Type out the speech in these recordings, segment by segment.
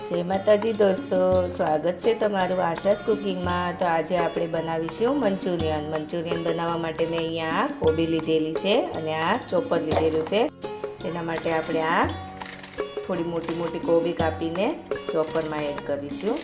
जय माताजी दोस्तों, स्वागत है तमारुं आशास कुकिंग में। तो आज આપણે બનાવીશું મંચુરિયન બનાવવા માટે મેં અહીંયા કોબી લીધેલી છે અને આ ચોપર લીધેલું છે। તેના માટે આપણે આ થોડી મોટી મોટી કોબી કાપીને ચોપરમાં એડ કરીશું।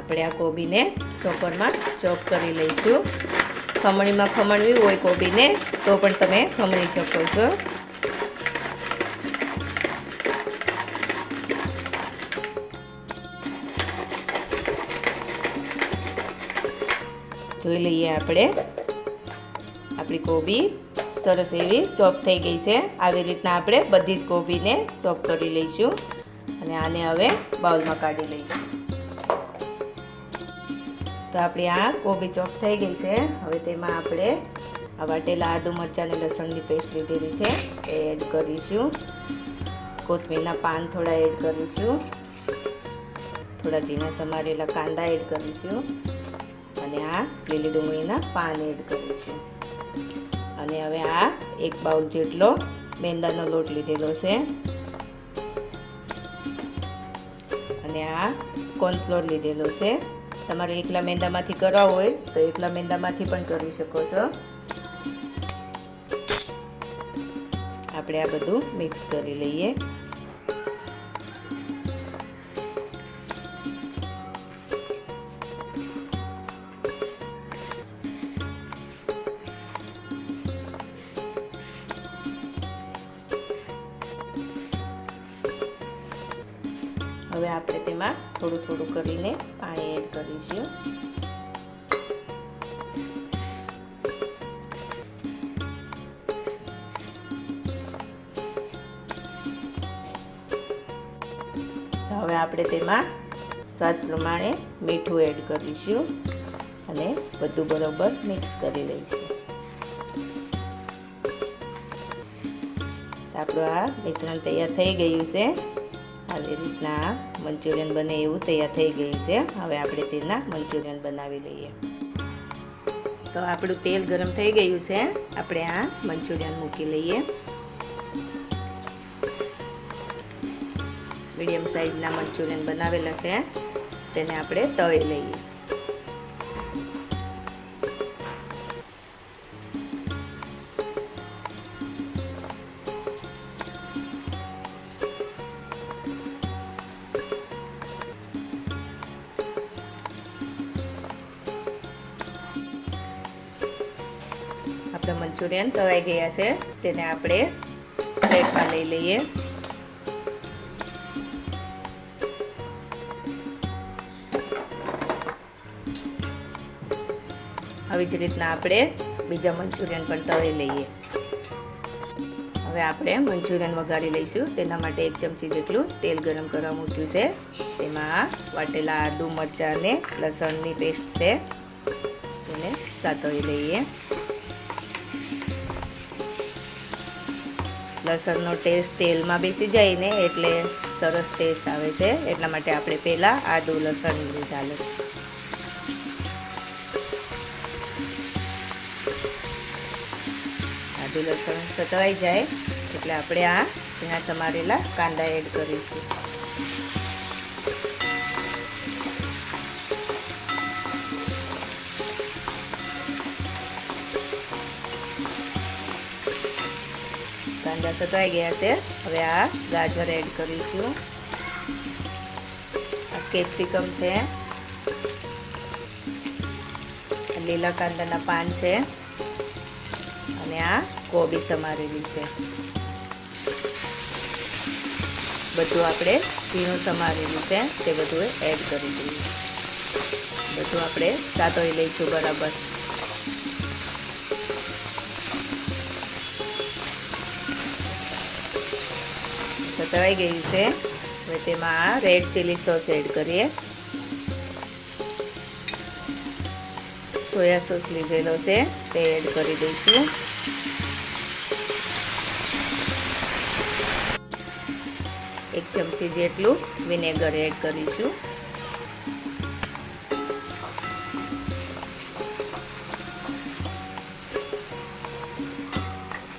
આપણે આ કોબીને ચોપરમાં ચોપ કરી લઈશું। ખમણીમાં ખમણવી હોય કોબીને તો પણ તમે ખમણી શકો છો। જોઈ લઈએ આપણે આપણી કોબી સરસ એવી ચોપ થઈ ગઈ છે। આવી રીતના આપણે બધી જ કોબીને ચોપ કરી લઈશું અને આને હવે બાઉલમાં કાઢી લઈશું। तो अपनी आ कोबी चॉप थई गई है। हवे तेमां आपणे आ वाटेला आदू मरचा ने लसणनी पेस्ट लीधेली छे ए एड करीशुं। कोथमीरना पान थोड़ा एड करीशुं। थोड़ा झीणा समारेला कांदा एड करीशुं अने आ લીલી ડુંગળીના પાન એડ કરીશું। અને હવે આ એક બાઉલ જેટલો મેંદાનો લોટ લીધેલો છે અને આ કોર્નફ્લોર લીધેલો છે। તમારે એકલા મેંદામાંથી કરવા હોય તો એકલા મેંદામાંથી પણ કરી શકો છો। આપણે આ બધું મિક્સ કરી લઈએ। હવે આપણે તેમાં થોડું થોડું કરીને પાણી એડ કરીશું। હવે આપણે તેમાં સ્વાદ પ્રમાણે મીઠું એડ કરીશું અને બધું બરોબર મિક્સ કરી લઈશું। આપણું આ મિશ્રણ તૈયાર થઈ ગયું છે। આવી રીતના મંચુરિયન બને એવું તૈયાર થઈ ગયું છે। હવે આપણે તેના મંચુરિયન બનાવી લઈએ। તો આપણું તેલ ગરમ થઈ ગયું છે। આપણે આ મંચુરિયન મૂકી લઈએ। મીડિયમ સાઈઝના મંચુરિયન બનાવેલા છે તેને આપણે તળી લઈએ। આપણા મંચુરિયન તળાઈ ગયા છે તેને આપણે પ્લેટમાં લઈ લઈએ। આવી જ રીતના આપણે બીજા મંચુરિયન પણ તળી લઈએ। હવે આપણે મંચુરિયન વઘારી લઈશું। તેના માટે 1 ચમચી જેટલું તેલ ગરમ કરવા મૂક્યું છે। તેમાં વાટેલા આદુ મરચાં અને લસણની પેસ્ટ છે તેને સાતળી લઈએ। લસણનો ટેસ્ટ તેલમાં બેસી જાય ને એટલે સરસ ટેસ્ટ આવે છે, એટલા માટે આપણે પહેલાં આદુ લસણ લીધા છે। આદુ લસણ સતળાઈ જાય એટલે આપણે આ ઝીણા સમારેલા કાંદા એડ કરીશું। કાંદા સતળાઈ ગયા છે। હવે આ ગાજર એડ કરીશું। આ કેપ્સિકમ છે, લીલા કાંદાના પાન છે અને આ કોબી સમારેલી છે। બધું આપણે ઝીણું સમારેલું છે તે બધું એડ કરી દઈએ। બધું આપણે સાતળી લઈશું બરાબર। સતળાઈ ગયું છે। હવે તેમાં રેડ ચીલી સોસ એડ કરીએ। સોયા સોસ લીધેલો છે તે એડ કરી દઈશું। ચમચી જેટલું વિનેગર એડ કરીશું.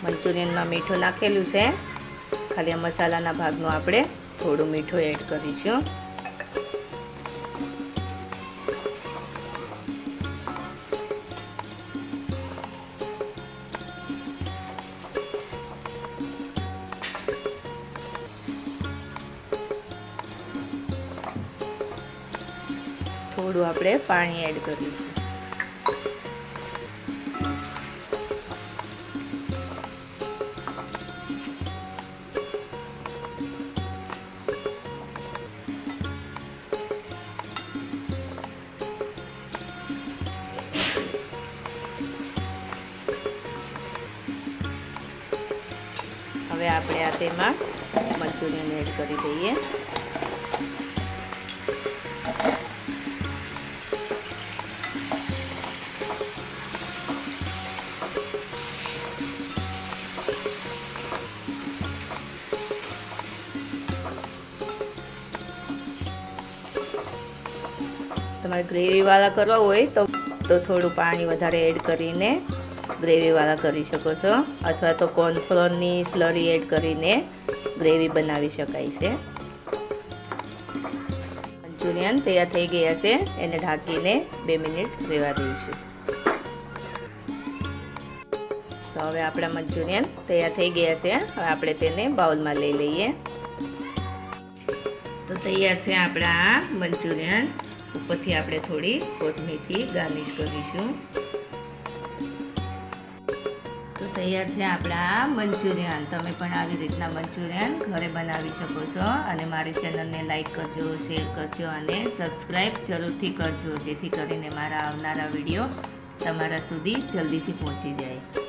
મંચુરિયનમાં મીઠું નાખેલું છે, ખાલી આ મસાલાના ભાગનું આપણે થોડું મીઠું એડ કરીશું. થોડું આપણે પાણી એડ કરીશું. હવે આપણે આ તેમાં મંચુરિયન એડ કરી દઈએ. તમારે ગ્રેવીવાળા કરવા હોય તો થોડું પાણી વધારે એડ કરીને ગ્રેવીવાળા કરી શકો છો, અથવા તો કોર્નફ્લોરની સ્લરી એડ કરીને ગ્રેવી બનાવી શકાય છે. મંચુરિયન તૈયાર થઈ ગયા છે, એને ઢાંકીને 2 મિનિટ રહેવા દઈશું. તો હવે આપણા મંચુરિયન તૈયાર થઈ ગયા છે. હવે આપણે તેને બાઉલમાં લઈ લઈએ. તો તૈયાર છે આપણા મંચુરિયન. ઉપરથી આપણે થોડી કોથમીરથી ગાર્નિશ કરીશું. તો તૈયાર છે આપણા મંચુરિયન. તમે પણ આવી રીતના મંચુરિયન ઘરે બનાવી શકો છો. અને મારી ચેનલને લાઈક કરજો, શેર કરજો અને સબસ્ક્રાઈબ જરૂરથી કરજો, જેથી કરીને મારા આવનારા વિડીયો તમારા સુધી જલ્દીથી પહોંચી જાય.